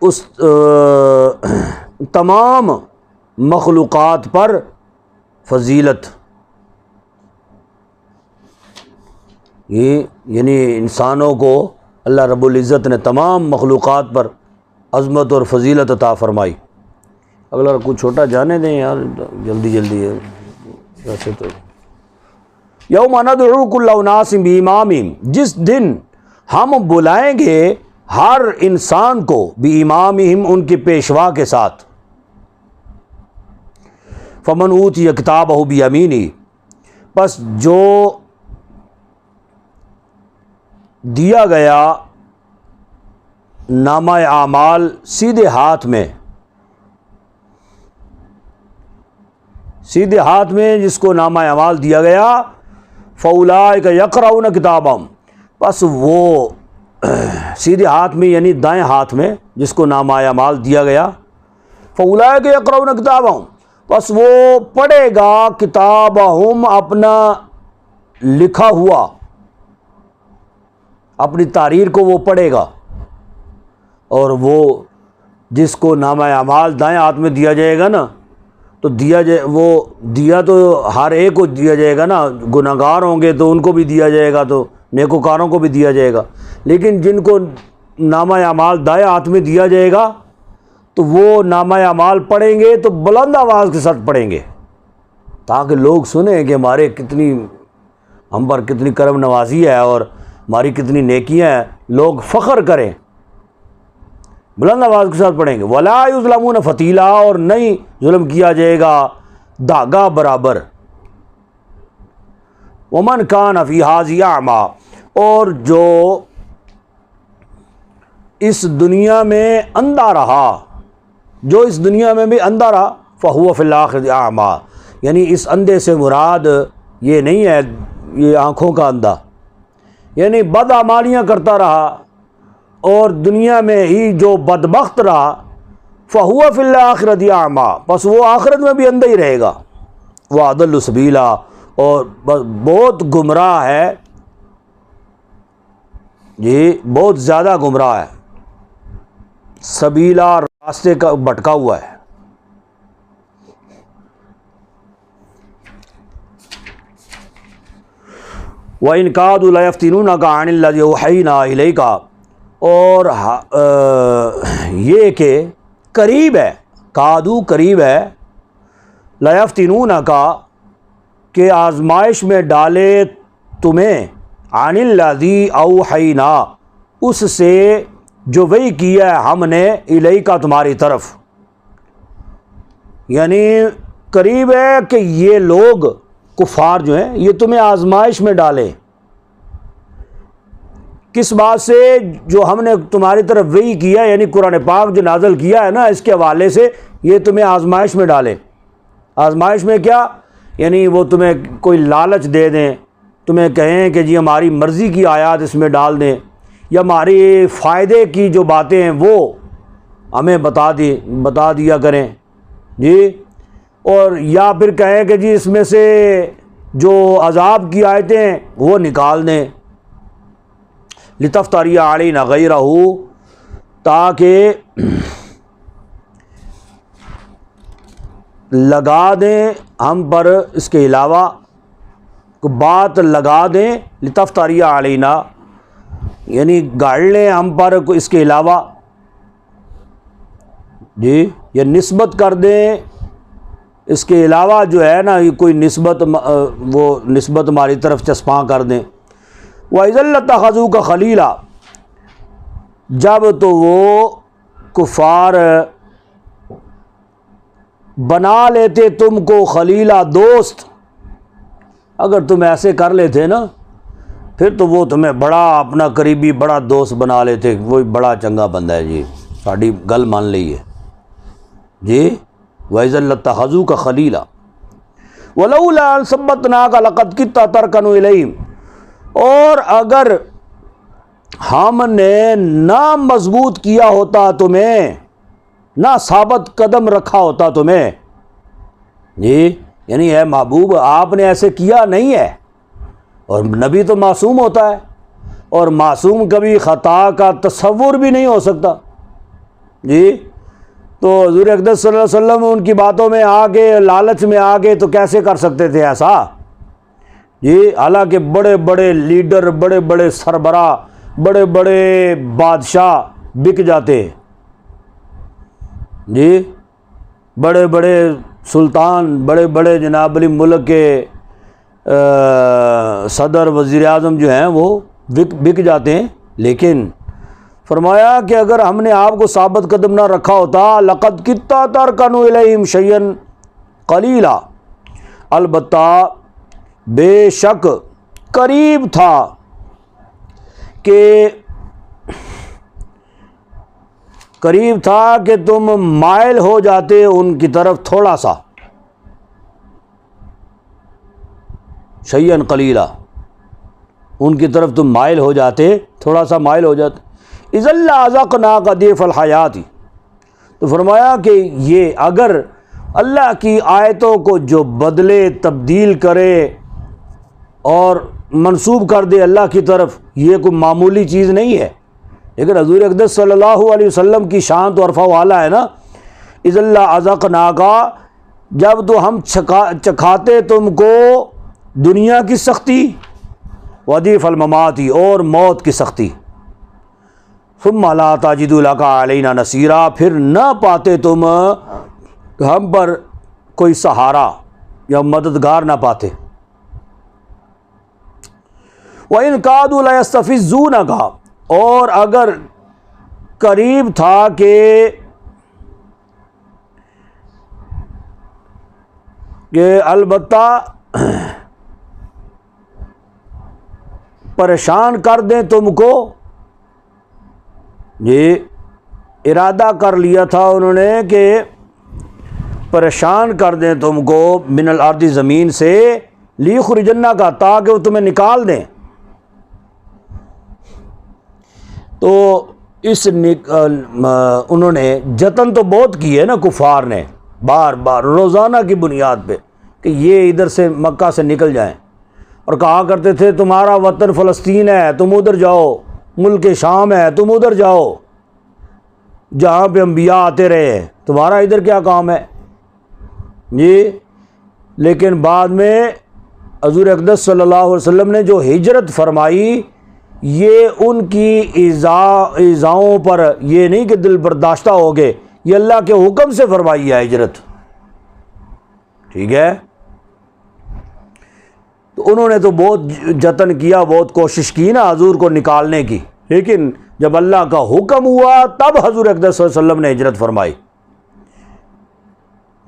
اس تمام مخلوقات پر فضیلت، یہ یعنی انسانوں کو اللہ رب العزت نے تمام مخلوقات پر عظمت اور فضیلت عطا فرمائی۔ اگلا کچھ چھوٹا جانے دیں یار، جلدی جلدی ہے ویسے تو۔ یوم ندعو کل اناس بامامہم، جس دن ہم بلائیں گے ہر انسان کو، بامامہم ان کے پیشوا کے ساتھ، فمن اوتی کتابہ بیمینہ، پس جو دیا گیا نامہ اعمال سیدھے ہاتھ میں جس کو نامہ اعمال دیا گیا، فَأُولَٰئِكَ يَقْرَؤُونَ کتابہم، پس وہ سیدھے ہاتھ میں یعنی دائیں ہاتھ میں جس کو نامہ اعمال دیا گیا، فَأُولَٰئِكَ يَقْرَؤُونَ کتابہم، پس وہ پڑھے گا کتابہم اپنا لکھا ہوا، اپنی تحریر کو وہ پڑھے گا۔ اور وہ جس کو نامہ اعمال دائیں ہاتھ میں دیا جائے گا نا، تو دیا تو ہر ایک کو دیا جائے گا نا، گناہگار ہوں گے تو ان کو بھی دیا جائے گا، تو نیکوکاروں کو بھی دیا جائے گا، لیکن جن کو نامہ اعمال دائیں ہاتھ میں دیا جائے گا تو وہ نامہ اعمال پڑھیں گے تو بلند آواز کے ساتھ پڑھیں گے، تاکہ لوگ سنیں کہ ہم پر کتنی کرم نوازی ہے اور ہماری کتنی نیکیاں ہیں، لوگ فخر کریں، بلند آواز کے ساتھ پڑھیں گے۔ وَلَا يُظْلَمُونَ فَتِيلًا، اور نہیں ظلم کیا جائے گا دھاگا برابر۔ وَمَنْ كَانَ فِي هَٰذِهِ أَعْمَىٰ، اور جو اس دنیا میں اندھا رہا، فَهُوَ فِي الْآخِرَةِ أَعْمَىٰ، یعنی اس اندھے سے مراد یہ نہیں ہے یہ آنکھوں کا اندھا، یعنی بدعمالیاں کرتا رہا اور دنیا میں ہی جو بدبخت رہا، فَهُوَ فِي الْآخِرَةِ أَعْمَىٰ، پس وہ آخرت میں بھی اندھا ہی رہے گا۔ وَأَضَلُّ سَبِيلًا، اور بہت گمراہ ہے، بہت زیادہ گمراہ ہے، سبیلا راستے کا بھٹکا ہوا ہے۔ وَإِنْ كَادُوا لَيَفْتِنُونَكَ عَنِ الَّذِي أَوْحَيْنَا إِلَيْكَ، اور یہ کہ قریب ہے، کادو قریب ہے، لَيَفْتِنُونَكَ کہ آزمائش میں ڈالے تمہیں، عَنِ الَّذِي أَوْحَيْنَا اس سے جو وحی کیا ہے ہم نے، الیکا تمہاری طرف، یعنی قریب ہے کہ یہ لوگ کفار جو ہیں یہ تمہیں آزمائش میں ڈالیں، کس بات سے؟ جو ہم نے تمہاری طرف وحی کیا یعنی قرآن پاک جو نازل کیا ہے نا، اس کے حوالے سے یہ تمہیں آزمائش میں ڈالیں۔ آزمائش میں کیا؟ یعنی وہ تمہیں کوئی لالچ دے دیں، تمہیں کہیں کہ جی ہماری مرضی کی آیات اس میں ڈال دیں، یا ہماری فائدے کی جو باتیں ہیں وہ ہمیں بتا دیا کریں جی، اور یا پھر کہیں کہ جی اس میں سے جو عذاب کی آیتیں ہیں وہ نکال دیں، لِتَفْتَرِيَ عَلَيْنَا غَيْرَهُ، تاکہ لگا دیں ہم پر اس کے علاوہ بات لگا دیں، لِتَفْتَرِيَ عَلَيْنَا یعنی گاڑ لیں ہم پر اس کے علاوہ جی، یا نسبت کر دیں اس کے علاوہ جو ہے نا، یہ کوئی نسبت وہ نسبت ہماری طرف چسپاں کر دیں۔ وَإِذًا لَّاتَّخَذُوكَ خَلِيلًا، جب تو وہ کفار بنا لیتے تم کو خلیلا، دوست، اگر تم ایسے کر لیتے نا پھر تو وہ تمہیں بڑا اپنا قریبی بڑا دوست بنا لیتے، وہی بڑا چنگا بندہ ہے جی، ساڑی گل مان لی ہے جی۔ وَإِذًا لَّاتَّخَذُوكَ خَلِيلًا وَلَوْلَا أَن ثَبَّتْنَاكَ لَقَدْ كِدتَّ تَرْكَنُ إِلَيْهِمْ، اور اگر ہم نے نہ مضبوط کیا ہوتا تمہیں، نہ ثابت قدم رکھا ہوتا تمہیں جی، یعنی اے محبوب آپ نے ایسے کیا نہیں ہے، اور نبی تو معصوم ہوتا ہے، اور معصوم کبھی خطا کا تصور بھی نہیں ہو سکتا جی، تو حضور اقدس صلی اللہ علیہ وسلم ان کی باتوں میں آگے لالچ میں آگے تو کیسے کر سکتے تھے ایسا جی، حالانکہ بڑے بڑے لیڈر، بڑے بڑے سربراہ، بڑے بڑے بادشاہ بک جاتے جی، بڑے بڑے سلطان، بڑے بڑے جناب علی ملک کے صدر وزیر اعظم جو ہیں وہ بک جاتے ہیں، لیکن فرمایا کہ اگر ہم نے آپ کو ثابت قدم نہ رکھا ہوتا، لقد کدت ترکنوا الیہم شیئا قلیلا، البتہ بے شک قریب تھا کہ تم مائل ہو جاتے ان کی طرف تھوڑا سا، شیئن قلیلا، ان کی طرف تم مائل ہو جاتے، تھوڑا سا مائل ہو جاتے، اذا لأذقناک ضیف الحیات، تو فرمایا کہ یہ اگر اللہ کی آیتوں کو جو بدلے، تبدیل کرے اور منسوب کر دے اللہ کی طرف، یہ کوئی معمولی چیز نہیں ہے، لیکن حضور اقدس صلی اللہ علیہ وسلم کی شان تو عرفہ والا ہے نا۔ اذا لأذقناک، جب تو ہم چکھاتے تم کو دنیا کی سختی، وضیف الممات، اور موت کی سختی، ثم لا تجد لک علینا نصیرا، پھر نہ پاتے تم ہم پر کوئی سہارا یا مددگار نہ پاتے۔ وَإِن كَادُوا لَيَسْتَفِزُّونَكَ، اور اگر قریب تھا کہ البتہ پریشان کر دیں تم کو، یہ ارادہ کر لیا تھا انہوں نے کہ پریشان کر دیں تم کو من الارض، زمین سے، لیخرجنک، تاکہ وہ تمہیں نکال دیں۔ تو انہوں نے جتن تو بہت کی ہے نا کفار نے، بار بار روزانہ کی بنیاد پہ، کہ یہ ادھر سے مکہ سے نکل جائیں، اور کہا کرتے تھے تمہارا وطن فلسطین ہے، تم ادھر جاؤ، ملک شام ہے، تم ادھر جاؤ، جہاں پہ انبیاء آتے رہے ہیں، تمہارا ادھر کیا کام ہے جی۔ لیکن بعد میں حضور اقدس صلی اللہ علیہ وسلم نے جو ہجرت فرمائی، یہ ان کی ایذاؤں پر یہ نہیں کہ دل برداشتہ ہو گئے، یہ اللہ کے حکم سے فرمائی ہے ہجرت، ٹھیک ہے۔ تو انہوں نے تو بہت جتن کیا، بہت کوشش کی نا حضور کو نکالنے کی، لیکن جب اللہ کا حکم ہوا تب حضور اقدس صلی اللہ علیہ وسلم نے ہجرت فرمائی،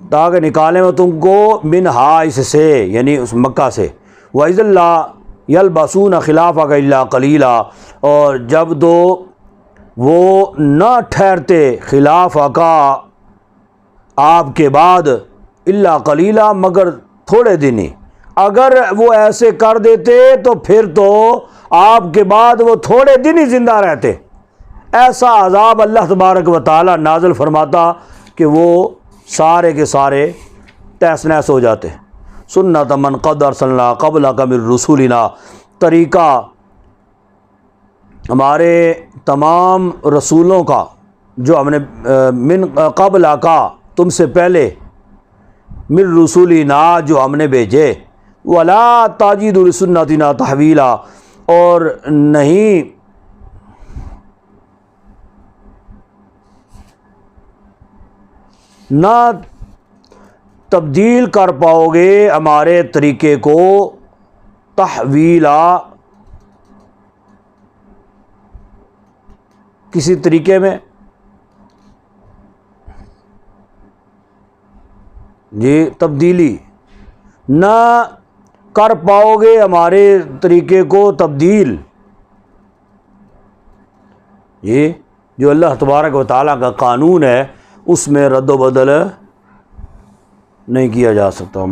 تاکہ نکالیں وہ تم کو منہا، اس سے یعنی اس مکہ سے، وَإِذَا لَا يَلْبَسُونَ خِلَافَكَ إِلَّا قَلِيلًا، اور جب تو وہ نہ ٹھہرتے خلافک، آپ کے بعد، الا قلیلا، مگر تھوڑے دن ہی، اگر وہ ایسے کر دیتے تو پھر تو آپ کے بعد وہ تھوڑے دن ہی زندہ رہتے، ایسا عذاب اللہ تبارک و تعالی نازل فرماتا کہ وہ سارے کے سارے تہس نہس ہو جاتے۔ سنت من قد ارسلنا قبلک من رسولنا، طریقہ ہمارے تمام رسولوں کا جو ہم نے من قبل کا، تم سے پہلے، من رسولنا، جو ہم نے بھیجے، ولا تجد لسنتنا تحویلا، اور نہیں نہ تبدیل کر پاؤ گے ہمارے طریقے کو تحویلا، کسی طریقے میں جی تبدیلی نہ کر پاؤ گے ہمارے طریقے کو تبدیل، یہ جو اللہ تبارک و تعالیٰ کا قانون ہے اس میں رد و بدل نہیں کیا جا سکتا۔